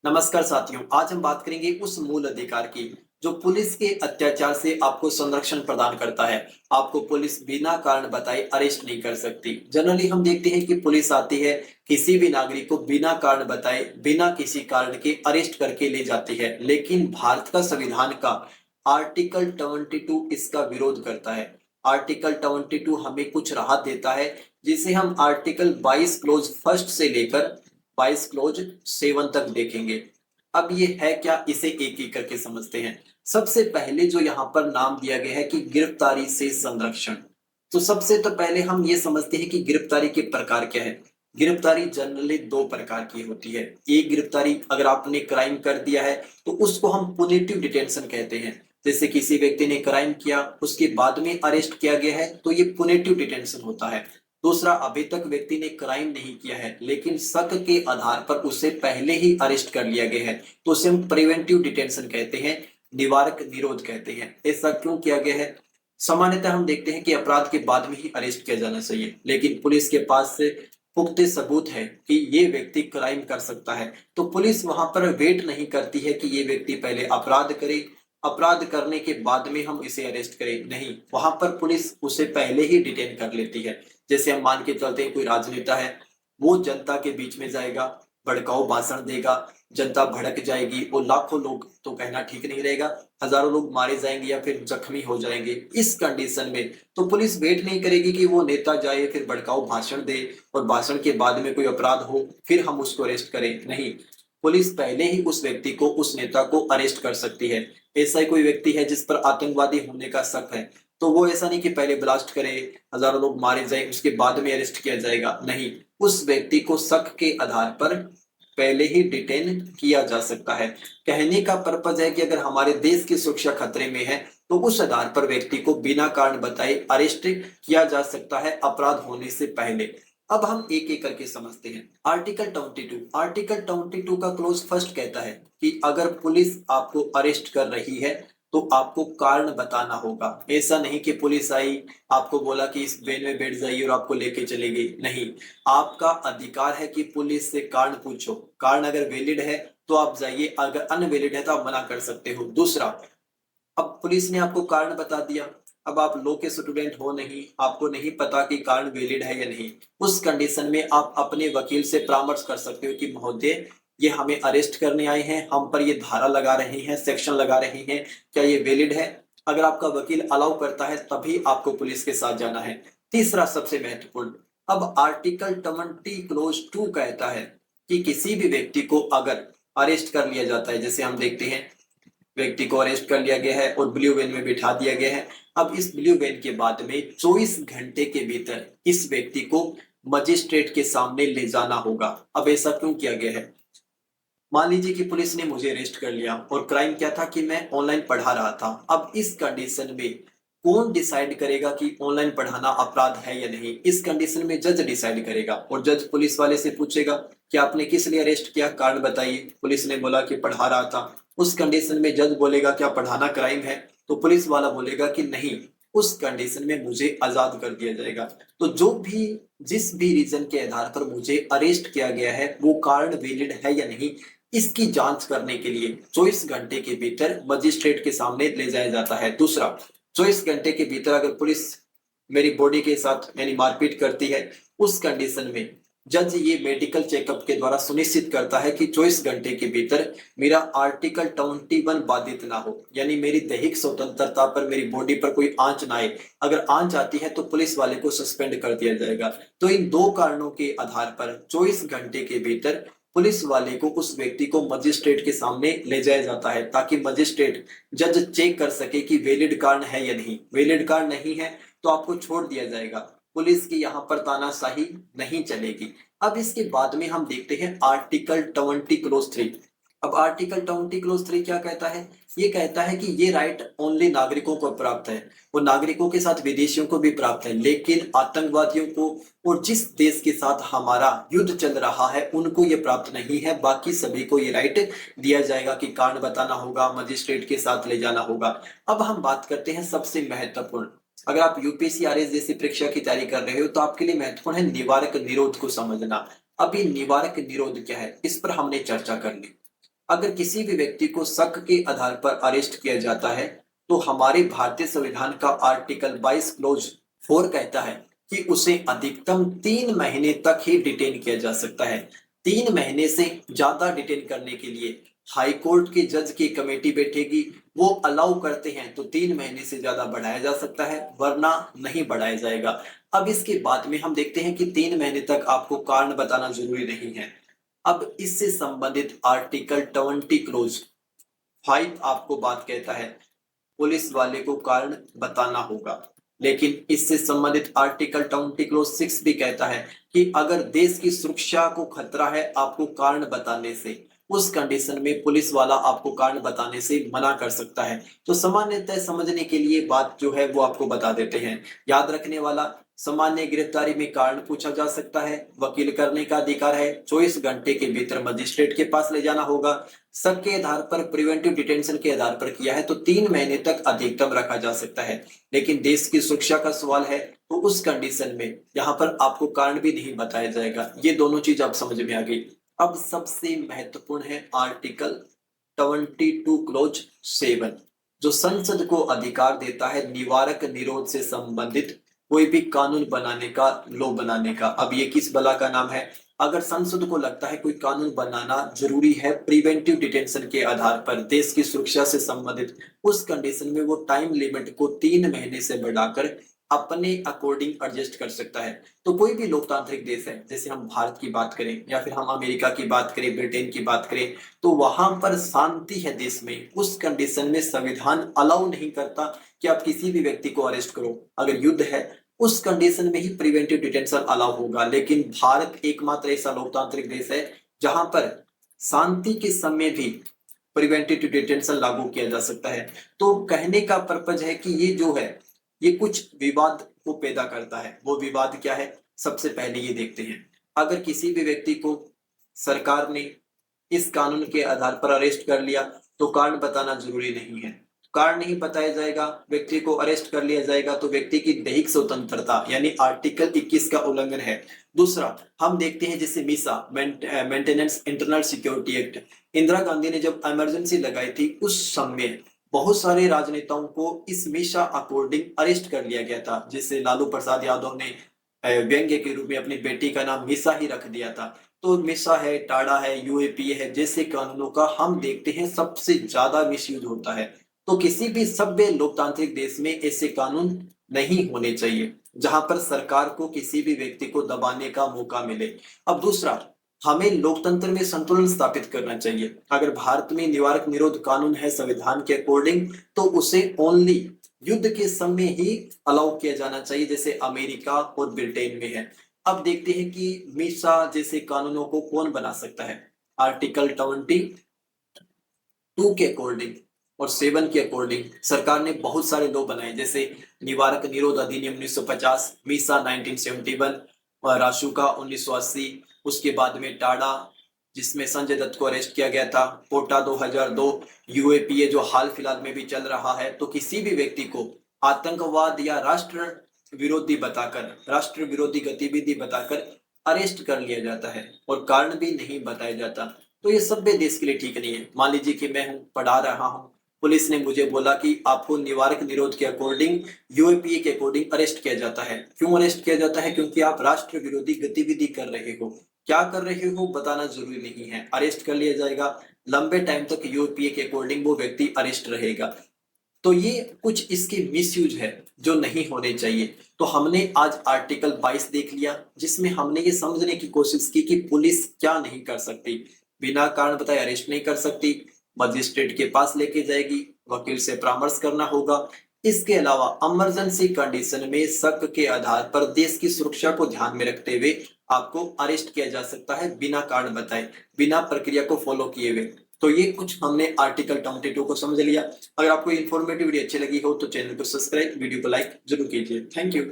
नमस्कार साथियों, आज हम बात करेंगे उस मूल अधिकार की जो पुलिस के अत्याचार से आपको संरक्षण प्रदान करता है। आपको पुलिस बिना कारण बताए अरेस्ट नहीं कर सकती। जनरली हम देखते हैं कि पुलिस आती है, किसी भी नागरिक को बिना कारण बताए, बिना किसी कारण के अरेस्ट करके ले जाती है। लेकिन भारत का संविधान का आर्टिकल 72 इसका विरोध करता है। आर्टिकल 72 हमें कुछ राहत देता है, जिसे हम आर्टिकल 22 क्लोज फर्स्ट से लेकर 22 क्लोज 7 तक देखेंगे। अब ये है क्या, इसे एक एक करके समझते हैं। सबसे पहले जो यहाँ पर नाम दिया गया है कि गिरफ्तारी से संरक्षण। तो सबसे तो पहले हम ये समझते हैं कि गिरफ्तारी के प्रकार क्या है। गिरफ्तारी जनरली दो प्रकार की होती है। एक गिरफ्तारी, अगर आपने क्राइम कर दिया है तो उसको हम पुनिटिव डिटेंशन कहते हैं। जैसे किसी व्यक्ति ने क्राइम किया, उसके बाद में अरेस्ट किया गया है, तो ये पुनिटिव डिटेंशन होता है। दूसरा, अभी तक व्यक्ति ने क्राइम नहीं किया है लेकिन शक के आधार पर उसे पहले ही अरेस्ट कर लिया गया है, तो उसे हम प्रिवेंटिव डिटेंशन कहते हैं, निवारक निरोध कहते हैं। ऐसा क्यों किया गया है? सामान्यतः हम देखते हैं कि अपराध के बाद में ही अरेस्ट किया जाना चाहिए, लेकिन पुलिस के पास से पुख्ते सबूत है कि ये व्यक्ति क्राइम कर सकता है, तो पुलिस वहां पर वेट नहीं करती है कि ये व्यक्ति पहले अपराध करे, अपराध करने के बाद में हम इसे अरेस्ट करें। नहीं, वहां पर पुलिस उसे पहले ही डिटेन कर लेती है। जैसे हम मान के चलते हैं, कोई राजनेता है, वो जनता के बीच में जाएगा, भड़काऊ भाषण देगा, जनता भड़क जाएगी, वो लाखों लोग तो कहना ठीक नहीं रहेगा, हजारों लोग मारे जाएंगे या फिर जख्मी हो जाएंगे। इस कंडीशन में तो पुलिस वेट नहीं करेगी कि वो नेता जाए फिर भड़काऊ भाषण दे और भाषण के बाद में कोई अपराध हो फिर हम उसको अरेस्ट करें। नहीं, पुलिस पहले ही उस व्यक्ति को, उस नेता को अरेस्ट कर सकती है। ऐसा ही कोई व्यक्ति है जिस पर आतंकवादी होने का शक है, तो वो ऐसा नहीं कि पहले ब्लास्ट करे, हजारों लोग मारे जाए, उसके बाद में अरेस्ट किया जाएगा। नहीं, उस व्यक्ति को शक के आधार पर पहले ही डिटेन किया जा सकता है। कहने का पर्पज है कि अगर हमारे देश की सुरक्षा खतरे में है तो उस आधार पर व्यक्ति को बिना कारण बताए अरेस्ट किया जा सकता है, अपराध होने से पहले। अब हम एक एक करके समझते हैं। आर्टिकल 22 का क्लोज फर्स्ट कहता है कि अगर पुलिस आपको अरेस्ट कर रही है तो आपको कारण बताना होगा। ऐसा नहीं कि पुलिस आई, आपको बोला कि इस वेन में बैठ जाइए और आपको लेके चले गई। नहीं, आपका अधिकार है कि पुलिस से कारण पूछो। कारण अगर वैलिड है तो आप जाइए, अगर अनवैलिड है तो आप मना कर सकते हो। दूसरा, अब पुलिस ने आपको कारण बता दिया, अब आप लॉ के स्टूडेंट हो नहीं, आपको नहीं पता कि कारण वैलिड है या नहीं। उस कंडीशन में आप अपने वकील से परामर्श कर सकते हो कि महोदय, ये हमें अरेस्ट करने आए हैं, हम पर ये धारा लगा रहे हैं, सेक्शन लगा रहे हैं, क्या ये वैलिड है? अगर आपका वकील अलाउ करता है तभी आपको पुलिस के साथ जाना है। तीसरा सबसे महत्वपूर्ण, अब आर्टिकल 20 क्लोज 2 कहता है कि किसी भी व्यक्ति को अगर अरेस्ट कर लिया जाता है, जैसे हम देखते हैं व्यक्ति को अरेस्ट कर लिया गया है और ब्लू वैन में बिठा दिया गया है। अब इस ब्लू वैन के बाद में 24 घंटे के भीतर इस व्यक्ति को मजिस्ट्रेट के सामने ले जाना होगा। अब ऐसा क्यों किया गया है? मान लीजिए कि पुलिस ने मुझे अरेस्ट कर लिया और क्राइम क्या था कि मैं ऑनलाइन पढ़ा रहा था। अब इस कंडीशन में कौन डिसाइड करेगा कि ऑनलाइन पढ़ाना अपराध है या नहीं? इस कंडीशन में जज डिसाइड करेगा और जज पुलिस वाले से पूछेगा कि आपने किस लिए अरेस्ट किया, कारण बताइए। पुलिस ने बोला कि पढ़ा रहा था। उस कंडीशन में जज बोलेगा क्या पढ़ाना क्राइम है? तो पुलिस वाला बोलेगा कि नहीं, उस कंडीशन में मुझे आजाद कर दिया जाएगा। तो जो भी, जिस भी रीजन के आधार पर मुझे अरेस्ट किया गया है वो कारण वैलिड है या नहीं, इसकी जांच करने के लिए 24 घंटे के भीतर मजिस्ट्रेट के सामने ले जाया जाता है। दूसरा, 24 घंटे के भीतर अगर पुलिस मेरी बॉडी के साथ यानी मारपीट करती है, उस कंडीशन में जज ये मेडिकल चेकअप के द्वारा सुनिश्चित करता है कि 24 घंटे के भीतर मेरा आर्टिकल 21 बाधित ना हो, यानी मेरी दैहिक स्वतंत्रता पर, मेरी बॉडी पर कोई आंच ना आए। अगर आंच आती है तो पुलिस वाले को सस्पेंड कर दिया जाएगा। तो इन दो कारणों के आधार पर 24 घंटे के भीतर पुलिस वाले को, उस व्यक्ति को मजिस्ट्रेट के सामने ले जाया जाता है, ताकि मजिस्ट्रेट, जज चेक कर सके कि वैलिड कारण है या नहीं। वैलिड कारण नहीं है तो आपको छोड़ दिया जाएगा, पुलिस की यहाँ पर तानाशाही नहीं चलेगी। अब इसके बाद में हम देखते हैं आर्टिकल 20 क्लोज 3। अब आर्टिकल 20 क्लोज 3 क्या कहता है? ये कहता है कि ये राइट ओनली नागरिकों को प्राप्त है, वो नागरिकों के साथ विदेशियों को भी प्राप्त है, लेकिन आतंकवादियों को और जिस देश के साथ हमारा युद्ध चल रहा है उनको ये प्राप्त नहीं है। बाकी सभी को ये राइट दिया जाएगा कि कारण बताना होगा, मजिस्ट्रेट के साथ ले जाना होगा। अब हम बात करते हैं सबसे महत्वपूर्ण, अगर आप यूपीएससी आरएस जैसी परीक्षा की तैयारी कर रहे हो तो आपके लिए महत्वपूर्ण है निवारक निरोध को समझना। अब ये निवारक निरोध क्या है, इस पर हमने चर्चा कर ली। अगर किसी भी व्यक्ति को शक के आधार पर अरेस्ट किया जाता है तो हमारे भारतीय संविधान का आर्टिकल 22 क्लोज 4 कहता है कि उसे अधिकतम 3 महीने तक ही डिटेन किया जा सकता है। 3 महीने से ज्यादा डिटेन करने के लिए हाई कोर्ट के जज की कमेटी बैठेगी, वो अलाउ करते हैं तो 3 महीने से ज्यादा बढ़ाया जा सकता है, वरना नहीं बढ़ाया जाएगा। अब इसके बाद में हम देखते हैं कि 3 महीने तक आपको कारण बताना जरूरी नहीं है। अब इससे संबंधित आर्टिकल 20 क्लोज 5 आपको बात कहता है पुलिस वाले को कारण बताना होगा, लेकिन इससे संबंधित आर्टिकल 20 क्लोज 6 भी कहता है कि अगर देश की सुरक्षा को खतरा है आपको कारण बताने से, उस कंडीशन में पुलिस वाला आपको कारण बताने से मना कर सकता है। तो सामान्यतः समझने के लिए बात जो है वो आपको बता देते हैं। याद रखने वाला, सामान्य गिरफ्तारी में कारण पूछा जा सकता है, वकील करने का अधिकार है, 24 घंटे के भीतर मजिस्ट्रेट के पास ले जाना होगा, शक के आधार पर प्रिवेंटिव डिटेंशन के आधार पर किया है तो 3 महीने तक अधिकतम रखा जा सकता है। लेकिन देश की सुरक्षा का सवाल है तो उस कंडीशन में यहाँ पर आपको कारण भी नहीं बताया जाएगा। ये दोनों चीज आप समझ में आ गई। अब सबसे महत्वपूर्ण है आर्टिकल 22 क्लोज 7, जो संसद को अधिकार देता है निवारक निरोध से संबंधित कोई भी कानून बनाने का, लॉ बनाने का। अब ये किस बला का नाम है? अगर संसद को लगता है कोई कानून बनाना जरूरी है प्रिवेंटिव डिटेंशन के आधार पर देश की सुरक्षा से संबंधित, उस कंडीशन में वो टाइम लिमिट को 3 महीने से बढ़ाकर अपने अकॉर्डिंग एडजस्ट कर सकता है। तो कोई भी लोकतांत्रिक देश है, जैसे हम भारत की बात करें या फिर हम अमेरिका की बात करें, ब्रिटेन की बात करें, तो वहां पर शांति है देश में, उस कंडीशन में संविधान अलाउ नहीं करता कि आप किसी भी व्यक्ति को अरेस्ट करो। अगर युद्ध है उस कंडीशन में ही प्रिवेंटिव डिटेंशन अलाउ होगा। लेकिन भारत एकमात्र ऐसा लोकतांत्रिक देश है जहां पर शांति के समय भी प्रिवेंटिव डिटेंशन लागू किया जा सकता है। तो कहने का पर्पज है कि ये जो है ये कुछ विवाद को पैदा करता है। वो विवाद क्या है? सबसे पहले ये देखते हैं। अगर किसी भी व्यक्ति को सरकार ने इस कानून के आधार पर अरेस्ट कर लिया तो कारण बताना जरूरी नहीं है। कारण नहीं बताया जाएगा, व्यक्ति को अरेस्ट कर लिया जाएगा तो व्यक्ति की दैहिक स्वतंत्रता यानी आर्टिकल 21 का उल्लंघन है। दूसरा हम देखते हैं जैसे Misa, maintenance internal security act, Indira Gandhi ने जब इमरजेंसी लगाई थी उस समय बहुत सारे राजनेताओं को इस मीसा अकॉर्डिंग अरेस्ट कर लिया गया था, जिससे लालू प्रसाद यादव ने व्यंग्य के रूप में अपनी बेटी का नाम मीसा ही रख दिया था। तो मिसा है, टाडा है, यूएपीए है, जैसे कानूनों का हम देखते हैं सबसे ज्यादा मिसयूज होता है। तो किसी भी सभ्य लोकतांत्रिक देश में ऐसे कानून नहीं होने चाहिए जहां पर सरकार को किसी भी व्यक्ति को दबाने का मौका मिले। अब दूसरा, हमें लोकतंत्र में संतुलन स्थापित करना चाहिए। अगर भारत में निवारक निरोध कानून है संविधान के अकॉर्डिंग तो उसे ओनली युद्ध के समय ही अलाउ किया जाना चाहिए, जैसे अमेरिका और ब्रिटेन में है। अब देखते हैं कि मीसा जैसे कानूनों को कौन बना सकता है। आर्टिकल 22 के अकॉर्डिंग और 7 के अकॉर्डिंग सरकार ने बहुत सारे लॉ बनाए, जैसे निवारक निरोध अधिनियम 1950, मीसा 1971, और रासुका 1980, उसके बाद में टाडा जिसमें संजय दत्त को अरेस्ट किया गया था, कोटा 2002, यूएपीए जो हाल फिलहाल में भी चल रहा है। तो किसी भी व्यक्ति को आतंकवाद या राष्ट्र विरोधी बताकर, राष्ट्र विरोधी गतिविधि बताकर अरेस्ट कर लिया जाता है और कारण भी नहीं बताया जाता। तो ये सभ्य देश के लिए ठीक नहीं है। मान लीजिए कि मैं हूँ, पढ़ा रहा हूँ, पुलिस ने मुझे बोला कि आपको निवारक निरोध के अकॉर्डिंग, यूएपीए के अकॉर्डिंग अरेस्ट किया जाता है। क्यों अरेस्ट किया जाता है? क्योंकि आप राष्ट्र विरोधी गतिविधि कर रहे हो। क्या कर रहे हो बताना जरूरी नहीं है, अरेस्ट कर लिया जाएगा। लंबे टाइम तक यूएपीए के अकॉर्डिंग वो व्यक्ति अरेस्ट रहेगा। तो ये कुछ इसके मिसयूज है जो नहीं होने चाहिए। तो हमने आज आर्टिकल 22 देख लिया, जिसमें हमने ये समझने की कोशिश की कि पुलिस क्या नहीं कर सकती। बिना कारण बताए अरेस्ट नहीं कर सकती, मजिस्ट्रेट के पास लेके जाएगी, वकील से परामर्श करना होगा। इसके अलावा इमरजेंसी कंडीशन में शक के आधार पर देश की सुरक्षा को ध्यान में रखते हुए आपको अरेस्ट किया जा सकता है बिना कारण बताए, बिना प्रक्रिया को फॉलो किए हुए। तो ये कुछ हमने आर्टिकल 22 को समझ लिया। अगर आपको इन्फॉर्मेटिव वीडियो अच्छी लगी हो तो चैनल को सब्सक्राइब, वीडियो को लाइक जरूर कीजिए। Thank you.